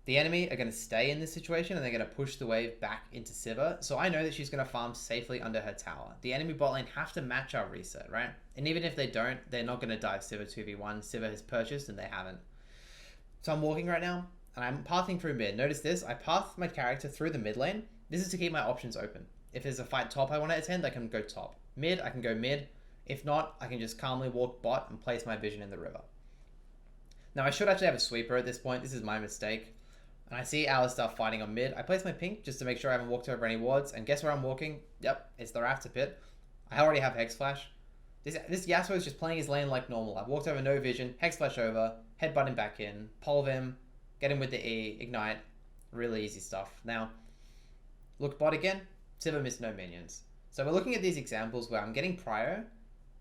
the enemy are going to stay in this situation and they're going to push the wave back into Sivir. So I know that she's going to farm safely under her tower. The enemy bot lane have to match our reset, right? And even if they don't, they're not going to dive Sivir 2v1. Sivir has purchased and they haven't. So I'm walking right now and I'm pathing through mid. Notice this, I path my character through the mid lane. This is to keep my options open. If there's a fight top I want to attend, I can go top. Mid, I can go mid. If not, I can just calmly walk bot and place my vision in the river. Now I should actually have a sweeper at this point. This is my mistake. And I see Alistar fighting on mid. I place my pink just to make sure I haven't walked over any wards. And guess where I'm walking? Yep, it's the Raptor Pit. I already have Hex Flash. This Yasuo is just playing his lane like normal. I've walked over no vision, Hex Flash over, headbutt him back in, polv him, get him with the E, ignite. Really easy stuff. Now, look bot again. Sivir missed no minions. So we're looking at these examples where I'm getting prio,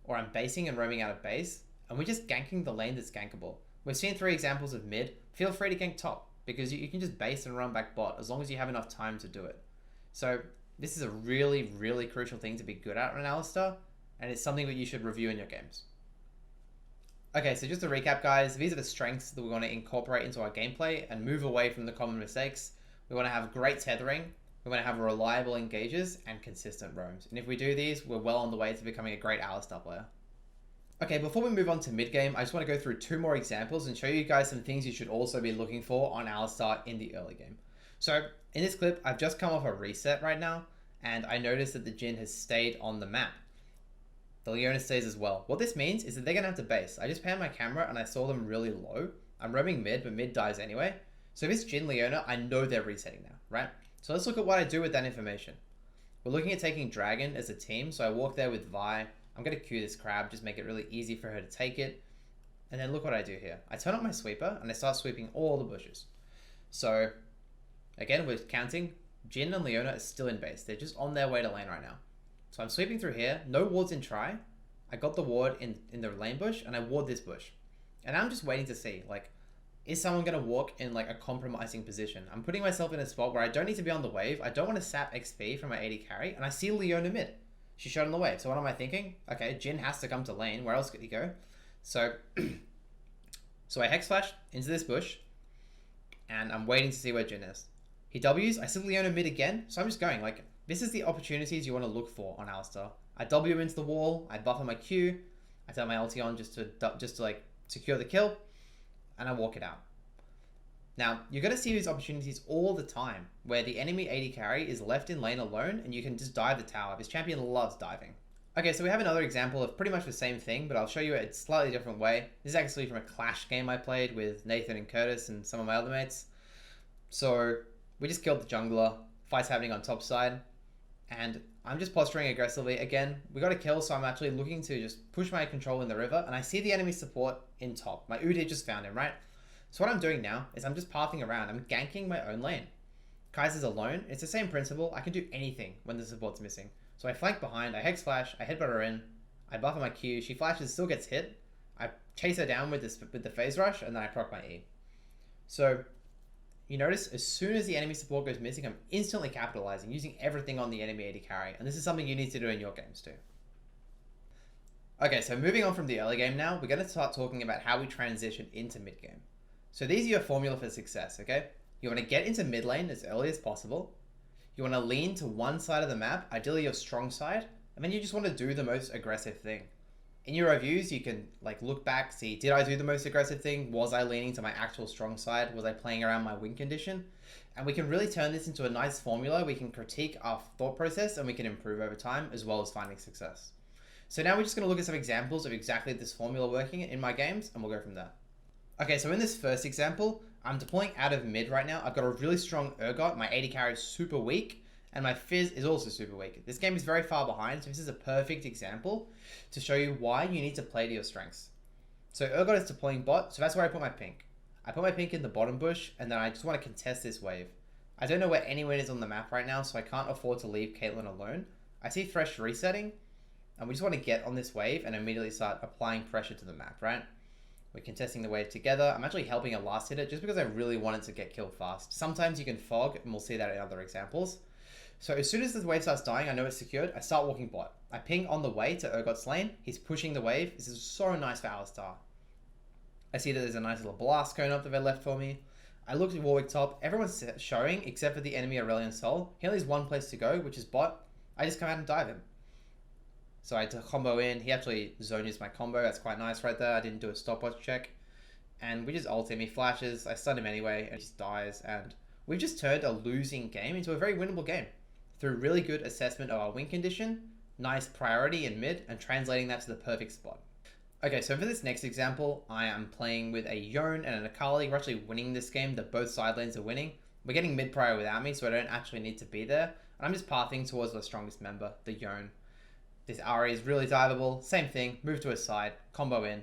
or I'm basing and roaming out of base, and we're just ganking the lane that's gankable. We've seen 3 examples of mid. Feel free to gank top, because you can just base and run back bot as long as you have enough time to do it. So this is a really, really crucial thing to be good at on Alistar, and it's something that you should review in your games. Okay, so just to recap, guys, these are the strengths that we want to incorporate into our gameplay and move away from the common mistakes. We want to have great tethering, we want to have reliable engages, and consistent roams. And if we do these, we're well on the way to becoming a great Alistar player. Okay, before we move on to mid-game, I just want to go through 2 more examples and show you guys some things you should also be looking for on Alistar in the early game. So, in this clip, I've just come off a reset right now, and I noticed that the Jhin has stayed on the map. The Leona stays as well. What this means is that they're going to have to base. I just panned my camera and I saw them really low. I'm roaming mid, but mid dies anyway. So if it's Jhin Leona, I know they're resetting now, right? So let's look at what I do with that information. We're looking at taking Dragon as a team, so I walk there with Vi. I'm going to queue this crab, just make it really easy for her to take it. And then look what I do here. I turn up my sweeper, and I start sweeping all the bushes. So, again, we're counting. Jhin and Leona are still in base. They're just on their way to lane right now. So I'm sweeping through here. No wards in try. I got the ward in the lane bush, and I ward this bush. And I'm just waiting to see, like, is someone going to walk in, like, a compromising position? I'm putting myself in a spot where I don't need to be on the wave. I don't want to sap XP from my AD carry, and I see Leona mid. She shot on the wave. So what am I thinking? Okay, Jhin has to come to lane. Where else could he go? So, I Hex Flash into this bush, and I'm waiting to see where Jhin is. He Ws. I see Leona mid again, so I'm just going, like, this is the opportunities you want to look for on Alistar. I W into the wall, I buffer my Q, I turn my ulti on just to like secure the kill, and I walk it out. Now, you're going to see these opportunities all the time, where the enemy AD carry is left in lane alone, and you can just dive the tower. This champion loves diving. Okay, so we have another example of pretty much the same thing, but I'll show you it a slightly different way. This is actually from a Clash game I played with Nathan and Curtis and some of my other mates. So, we just killed the jungler, fight's happening on top side, and I'm just posturing aggressively. Again, we got a kill, so I'm actually looking to just push my control in the river, and I see the enemy support in top. My Udyr just found him, right? So what I'm doing now is I'm just pathing around. I'm ganking my own lane. Kaiser's alone. It's the same principle. I can do anything when the support's missing. So I flank behind, I Hex Flash, I headbutt her in, I buffer my Q, she flashes, still gets hit. I chase her down with the phase rush, and then I proc my E. So you notice as soon as the enemy support goes missing, I'm instantly capitalizing, using everything on the enemy AD carry. And this is something you need to do in your games too. Okay, so moving on from the early game now, we're going to start talking about how we transition into mid game. So these are your formula for success, okay? You want to get into mid lane as early as possible. You want to lean to one side of the map, ideally your strong side, and then you just want to do the most aggressive thing. In your reviews, you can like look back, see, did I do the most aggressive thing? Was I leaning to my actual strong side? Was I playing around my win condition? And we can really turn this into a nice formula. We can critique our thought process and we can improve over time as well as finding success. So now we're just going to look at some examples of exactly this formula working in my games, and we'll go from there. Okay, so in this first example, I'm deploying out of mid right now. I've got a really strong Urgot. My AD carry is super weak, and my Fizz is also super weak. This game is very far behind, so this is a perfect example to show you why you need to play to your strengths. So Urgot is deploying bot, so that's where I put my pink. I put my pink in the bottom bush, and then I just want to contest this wave. I don't know where anyone is on the map right now, so I can't afford to leave Caitlyn alone. I see Thresh resetting, and we just want to get on this wave and immediately start applying pressure to the map, right? We're contesting the wave together. I'm actually helping a last hitter just because I really wanted to get killed fast. Sometimes you can fog, and we'll see that in other examples. So as soon as the wave starts dying, I know it's secured. I start walking bot. I ping on the way to Urgot's lane. He's pushing the wave. This is so nice for Alistar. I see that there's a nice little blast cone up that they left for me. I look at Warwick top. Everyone's showing except for the enemy Aurelion Sol. He only has one place to go, which is bot. I just come out and dive him. So I had to combo in. He actually zone used my combo. That's quite nice right there. I didn't do a stopwatch check. And we just ult him. He flashes. I stun him anyway. And he just dies. And we've just turned a losing game into a very winnable game. Through really good assessment of our win condition, nice priority in mid, and translating that to the perfect spot. Okay, so for this next example, I am playing with a Yone and an Akali. We're actually winning this game. That both side lanes are winning. We're getting mid prior without me, so I don't actually need to be there. And I'm just pathing towards the strongest member, the Yone. This Ahri is really diveable. Same thing. Move to his side. Combo in.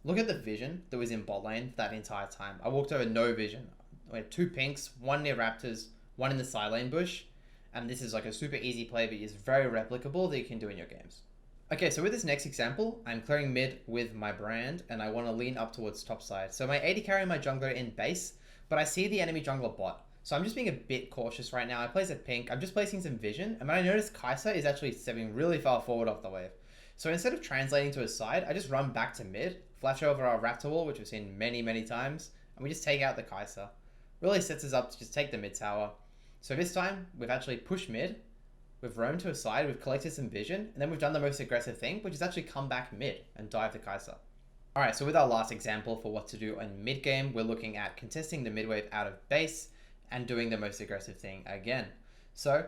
Look at the vision that was in bot lane that entire time. I walked over no vision. We had 2 pinks, 1 near Raptors, 1 in the side lane bush. And this is like a super easy play, but it's very replicable that you can do in your games. Okay, so with this next example, I'm clearing mid with my brand, and I want to lean up towards top side. So my AD carry and my jungler in base, but I see the enemy jungler bot. So I'm just being a bit cautious right now. I place a pink. I'm just placing some vision. And then I notice Kaiser is actually stepping really far forward off the wave. So instead of translating to his side, I just run back to mid, flash over our Raptor wall, which we've seen many, many times, and we just take out the Kaiser. Really sets us up to just take the mid tower. So this time, we've actually pushed mid, we've roamed to a side, we've collected some vision, and then we've done the most aggressive thing, which is actually come back mid and dive the Kaiser. Alright, so with our last example for what to do in mid game, we're looking at contesting the mid wave out of base, and doing the most aggressive thing again. So,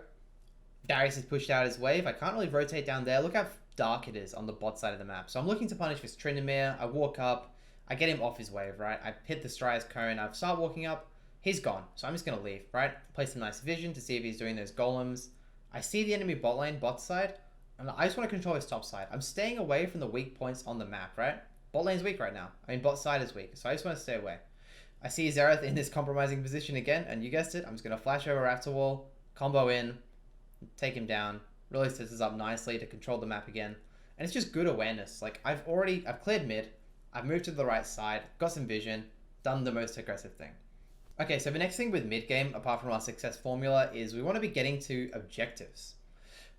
Darius has pushed out his wave. I can't really rotate down there. Look how dark it is on the bot side of the map. So I'm looking to punish this Tryndamere. I walk up. I get him off his wave, right? I hit the Stry's cone. I start walking up. He's gone. So I'm just going to leave, right? Play some nice vision to see if he's doing those golems. I see the enemy bot lane, bot side, and I just want to control his top side. I'm staying away from the weak points on the map, right? Bot lane's weak right now. I mean, bot side is weak, so I just want to stay away. I see Xerath in this compromising position again, and you guessed it, I'm just going to flash over Raptor Wall, combo in, take him down, really sets us up nicely to control the map again. And it's just good awareness. Like, I've cleared mid, I've moved to the right side, got some vision, done the most aggressive thing. Okay, so the next thing with mid-game, apart from our success formula, is we want to be getting to objectives.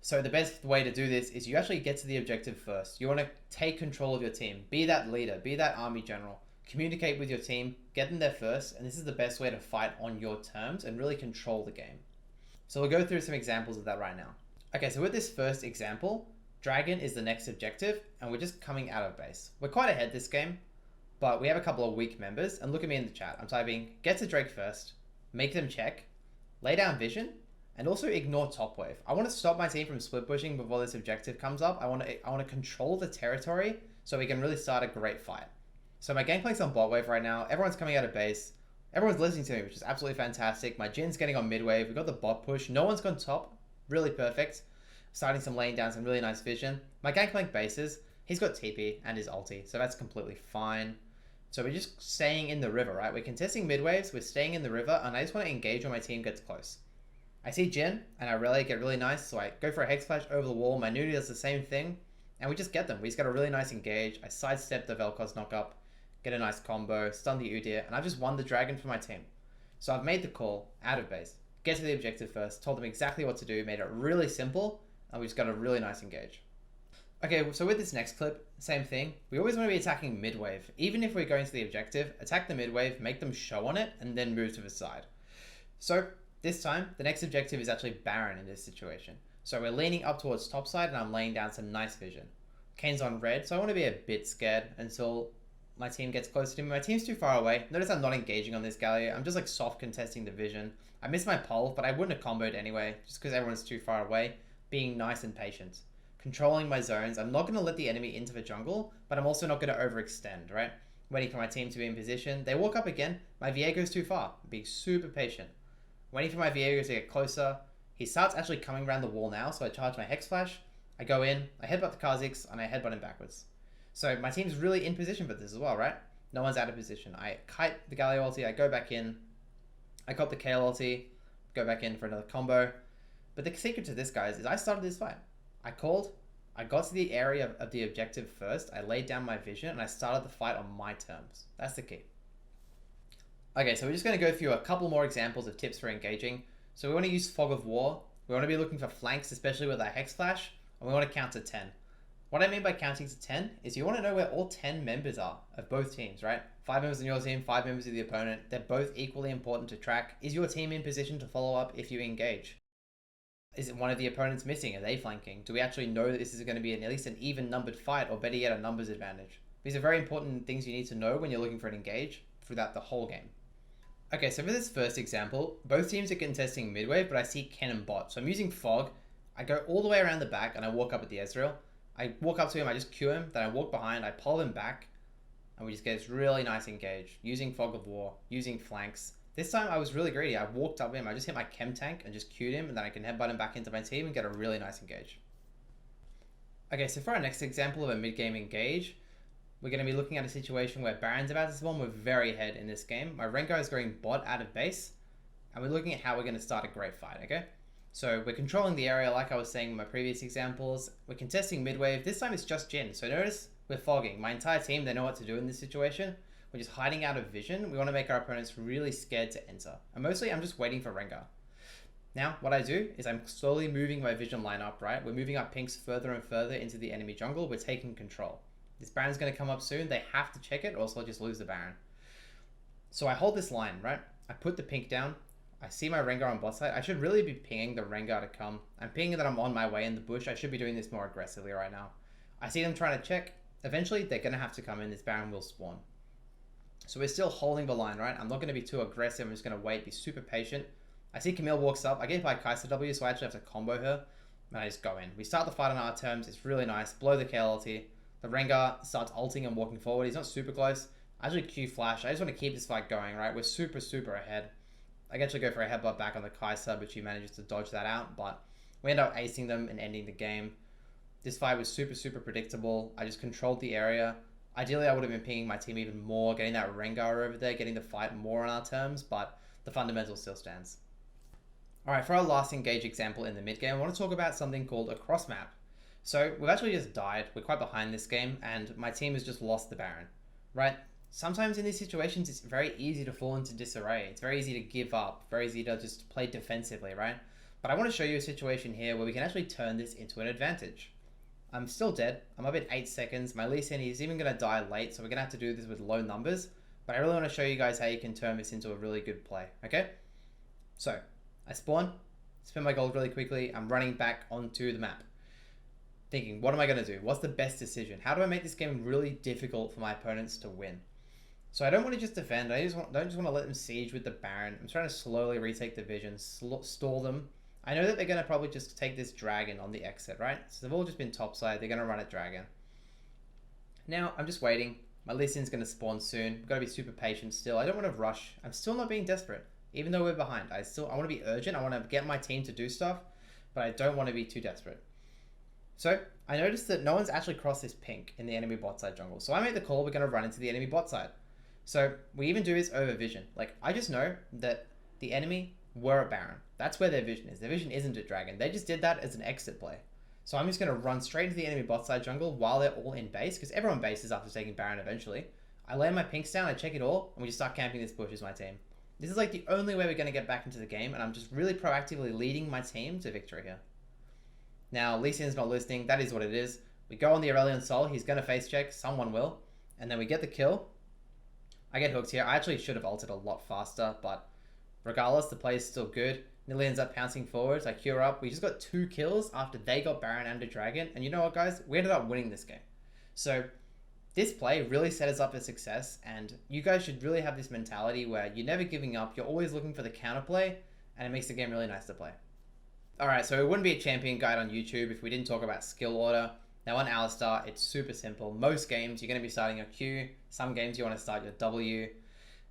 So the best way to do this is you actually get to the objective first. You want to take control of your team. Be that leader, be that army general. Communicate with your team, get them there first, and this is the best way to fight on your terms and really control the game. So we'll go through some examples of that right now. Okay, so with this first example, Dragon is the next objective, and we're just coming out of base. We're quite ahead this game, but we have a couple of weak members, and look at me in the chat. I'm typing, get to Drake first, make them check, lay down vision, and also ignore top wave. I want to stop my team from split pushing before this objective comes up. I want to control the territory so we can really start a great fight. So my gangplank's on bot wave right now. Everyone's coming out of base. Everyone's listening to me, which is absolutely fantastic. My Jin's getting on mid wave. We've got the bot push. No one's gone top. Really perfect. Starting some laying down some really nice vision. My gangplank bases. He's got TP and his ulti, so that's completely fine. So we're just staying in the river, right? We're contesting mid waves. We're staying in the river, and I just want to engage when my team gets close. I see Jin, and I really get really nice, so I go for a Hex Flash over the wall. My Nunu does the same thing, and we just get them. We just got a really nice engage. I sidestep the Vel'Koz knockup, get a nice combo, stun the Udyr, and I've just won the dragon for my team. So I've made the call out of base. Get to the objective first, told them exactly what to do, made it really simple, and we just got a really nice engage. Okay, so with this next clip, same thing. We always want to be attacking mid wave. Even if we're going to the objective, attack the mid wave, make them show on it, and then move to the side. So this time, the next objective is actually Baron in this situation. So we're leaning up towards top side, and I'm laying down some nice vision. Kane's on red, so I want to be a bit scared until my team gets closer to me. My team's too far away. Notice I'm not engaging on this Galio. I'm just like soft contesting the vision. I missed my pole, but I wouldn't have comboed anyway, just because everyone's too far away. Being nice and patient. Controlling my zones. I'm not going to let the enemy into the jungle, but I'm also not going to overextend, right? Waiting for my team to be in position. They walk up again. My Viego's too far. Being super patient. Waiting for my Viego to get closer. He starts actually coming around the wall now, so I charge my Hex Flash. I go in, I headbutt the Kha'Zix, and I headbutt him backwards. So my team's really in position for this as well, right? No one's out of position. I kite the Galio ulti, I go back in. I cop the Kale ulti, go back in for another combo. But the secret to this, guys, is I started this fight. I got to the area of the objective first, I laid down my vision, and I started the fight on my terms. That's the key. Okay, so we're just going to go through a couple more examples of tips for engaging. So we want to use Fog of War. We want to be looking for flanks, especially with our Hex Flash, and we want to count to 10. What I mean by counting to 10 is you want to know where all 10 members are of both teams, right? 5 members in your team, 5 members of the opponent. They're both equally important to track. Is your team in position to follow up if you engage? Is it one of the opponents missing? Are they flanking? Do we actually know that this is going to be at least an even numbered fight, or better yet, a numbers advantage? These are very important things you need to know when you're looking for an engage throughout the whole game. Okay, so for this first example, both teams are contesting mid wave, but I see Ken and bot. So I'm using Fog. I go all the way around the back and I walk up with the Ezreal. I walk up to him, I just Q him, then I walk behind, I pull him back, and we just get this really nice engage, using Fog of War, using flanks. This time I was really greedy. I walked up him, I just hit my Chem Tank and just Q'd him, and then I can headbutt him back into my team and get a really nice engage. Okay, so for our next example of a mid-game engage, we're going to be looking at a situation where Baron's about to spawn. We're very ahead in this game. My Rengar is going bot out of base, and we're looking at how we're going to start a great fight, okay? So we're controlling the area like I was saying in my previous examples. We're contesting mid-wave. This time it's just Jhin. So notice we're fogging. My entire team, they know what to do in this situation. We're just hiding out of vision. We want to make our opponents really scared to enter. And mostly I'm just waiting for Rengar. Now, what I do is I'm slowly moving my vision line up, right? We're moving our pinks further and further into the enemy jungle. We're taking control. This Baron's going to come up soon. They have to check it, or else they'll just lose the Baron. So I hold this line, right? I put the pink down. I see my Rengar on bot side. I should really be pinging the Rengar to come. I'm pinging that I'm on my way in the bush. I should be doing this more aggressively right now. I see them trying to check. Eventually, they're going to have to come in. This Baron will spawn. So we're still holding the line, right? I'm not going to be too aggressive. I'm just going to wait, be super patient. I see Camille walks up. I get by Kai'Sa W, so I actually have to combo her. And I just go in. We start the fight on our terms. It's really nice. Blow the KL ulti. The Rengar starts ulting and walking forward. He's not super close. I actually Q flash. I just want to keep this fight going, right? We're super, super ahead. I can actually go for a headbutt back on the Kai'Sa, but she manages to dodge that out. But We ended up acing them and ending the game. This fight was super predictable. I just controlled the area. Ideally, I would have been pinging my team even more, getting that Rengar over there, getting the fight more on our terms, but the fundamental still stands. Alright, for our last engage example in the mid game, I want to talk about something called a cross map. So we've actually just died, we're quite behind this game, and my team has just lost the Baron, right? Sometimes in these situations, it's very easy to fall into disarray. It's very easy to give up, very easy to just play defensively, right? But I want to show you a situation here where we can actually turn this into an advantage. I'm still dead, I'm up in 8 seconds, my Lee Sin is even going to die late, so we're going to have to do this with low numbers, but I really want to show you guys how you can turn this into a really good play, okay? So, I spawn, spend my gold really quickly, I'm running back onto the map. Thinking, what am I going to do? What's the best decision? How do I make this game really difficult for my opponents to win? So I don't want to just defend, don't just want to let them siege with the Baron. I'm trying to slowly retake the vision, stall them. I know that they're going to probably just take this dragon on the exit, right? So they've all just been topside, they're going to run at dragon. Now, I'm just waiting. My Lee Sin's going to spawn soon. I've got to be super patient still. I don't want to rush. I'm still not being desperate. Even though we're behind, I want to be urgent. I want to get my team to do stuff, but I don't want to be too desperate. So I noticed that no one's actually crossed this pink in the enemy bot side jungle. So I made the call, we're going to run into the enemy bot side. So we even do this over vision. Like, I just know that the enemy were a Baron. That's where their vision is. Their vision isn't a dragon. They just did that as an exit play. So I'm just going to run straight into the enemy bot side jungle while they're all in base, because everyone bases after taking Baron eventually. I lay my pinks down, I check it all, and we just start camping this bush as my team. This is like the only way we're going to get back into the game, and I'm just really proactively leading my team to victory here. Now, Lee Sin's not listening. That is what it is. We go on the Aurelion Sol. He's going to face check. Someone will. And then we get the kill. I get hooked here. I actually should have ulted a lot faster, but regardless, the play is still good. Nilly ends up pouncing forwards. I cure up. We just got 2 kills after they got Baron and a dragon. And you know what, guys? We ended up winning this game. So this play really set us up for success, and you guys should really have this mentality where you're never giving up, you're always looking for the counterplay, and it makes the game really nice to play. Alright, so it wouldn't be a champion guide on YouTube if we didn't talk about skill order. Now on Alistar, it's super simple. Most games, you're going to be starting your Q. Some games, you want to start your W.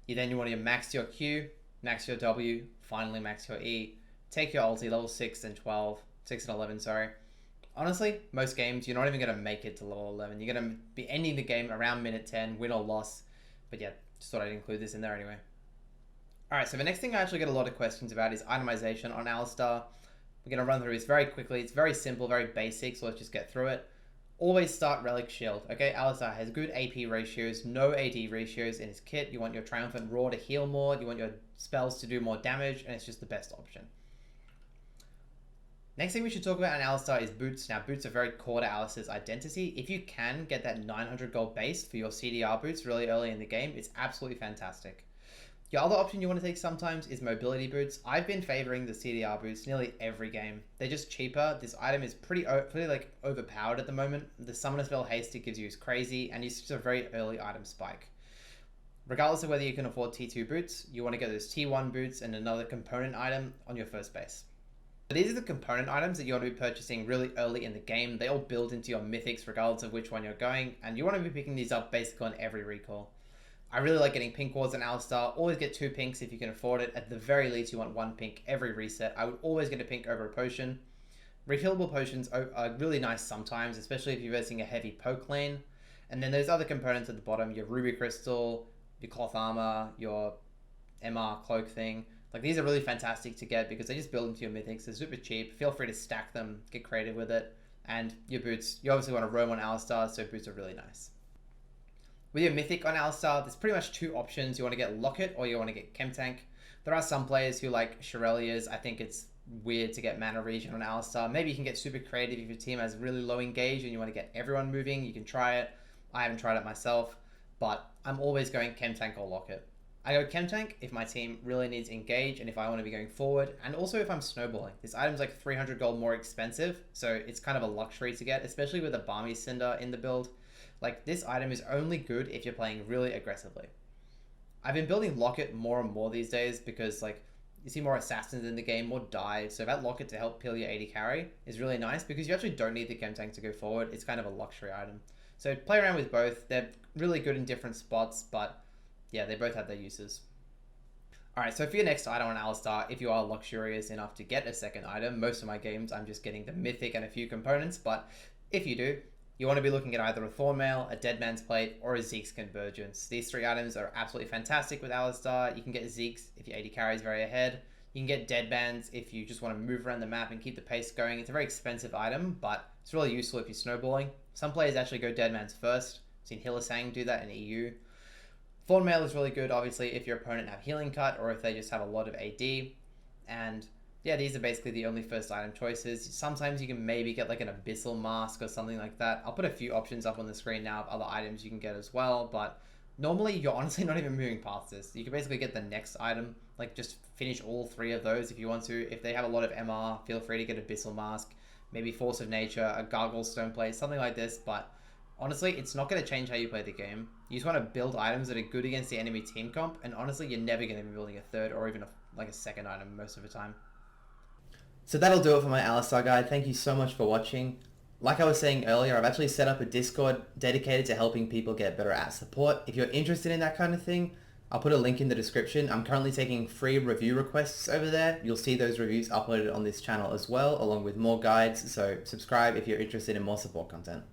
You want to max your Q, max your W, finally max your E. Take your ulti, level 6 and 12. 6 and 11, sorry. Honestly, most games, you're not even going to make it to level 11. You're going to be ending the game around minute 10, win or loss. But yeah, just thought I'd include this in there anyway. Alright, so the next thing I actually get a lot of questions about is itemization on Alistar. We're going to run through this very quickly. It's very simple, very basic, so let's just get through it. Always start Relic Shield, okay? Alistar has good AP ratios, no AD ratios in his kit. You want your Triumphant Roar to heal more, you want your spells to do more damage, and it's just the best option. Next thing we should talk about in Alistar is boots. Now, boots are very core to Alistar's identity. If you can get that 900 gold base for your CDR boots really early in the game, it's absolutely fantastic. Your other option you want to take sometimes is mobility boots. I've been favoring the CDR boots nearly every game. They're just cheaper. This item is pretty like overpowered at the moment. The summoner spell haste it gives you is crazy, and it's just a very early item spike. Regardless of whether you can afford T2 boots, you want to get those T1 boots and another component item on your first base. These are the component items that you want to be purchasing really early in the game. They all build into your mythics regardless of which one you're going, and you want to be picking these up basically on every recall. I really like getting pink wards in Alistar. Always get 2 pinks if you can afford it. At the very least, you want 1 pink every reset. I would always get a pink over a potion. Refillable potions are really nice sometimes, especially if you're versing a heavy poke lane. And then there's other components at the bottom, your ruby crystal, your cloth armor, your MR cloak thing. Like, these are really fantastic to get because they just build into your mythics. They're super cheap. Feel free to stack them, get creative with it. And your boots, you obviously want to roam on Alistar, so boots are really nice. With your mythic on Alistar, there's pretty much 2 options. You want to get Locket or you want to get Chemtank. There are some players who like Shirelias. I think it's weird to get mana regen on Alistar. Maybe you can get super creative if your team has really low engage and you want to get everyone moving. You can try it. I haven't tried it myself, but I'm always going Chemtank or Locket. I go Chemtank if my team really needs engage and if I want to be going forward, and also if I'm snowballing. This item's like 300 gold more expensive, so it's kind of a luxury to get, especially with a Balmy Cinder in the build. Like, this item is only good if you're playing really aggressively. I've been building Locket more and more these days because, like, you see more assassins in the game, more dives, so that Locket to help peel your 80 carry is really nice because you actually don't need the Chemtank to go forward. It's kind of a luxury item. So play around with both. They're really good in different spots, but yeah, they both have their uses. Alright, so for your next item on Alistar, if you are luxurious enough to get a second item, most of my games I'm just getting the mythic and a few components, but if you do, you want to be looking at either a Thornmail, a Dead Man's Plate, or a Zeke's Convergence. These three items are absolutely fantastic with Alistar. You can get Zeke's if your AD carry is very ahead. You can get Dead Man's if you just want to move around the map and keep the pace going. It's a very expensive item, but it's really useful if you're snowballing. Some players actually go Dead Man's first. I've seen Hillisang do that in EU. Thornmail is really good, obviously, if your opponent have Healing Cut or if they just have a lot of AD. And yeah, these are basically the only first item choices. Sometimes you can maybe get like an Abyssal Mask or something like that. I'll put a few options up on the screen now of other items you can get as well, but normally you're honestly not even moving past this. You can basically get the next item, like just finish all three of those if you want to. If they have a lot of MR, feel free to get Abyssal Mask, maybe Force of Nature, a Gargle Stone Plate, something like this, but honestly, it's not going to change how you play the game. You just want to build items that are good against the enemy team comp, and honestly, you're never going to be building a third or even a second item most of the time. So that'll do it for my Alistar guide. Thank you so much for watching. Like I was saying earlier, I've actually set up a Discord dedicated to helping people get better at support. If you're interested in that kind of thing, I'll put a link in the description. I'm currently taking free review requests over there. You'll see those reviews uploaded on this channel as well, along with more guides. So subscribe if you're interested in more support content.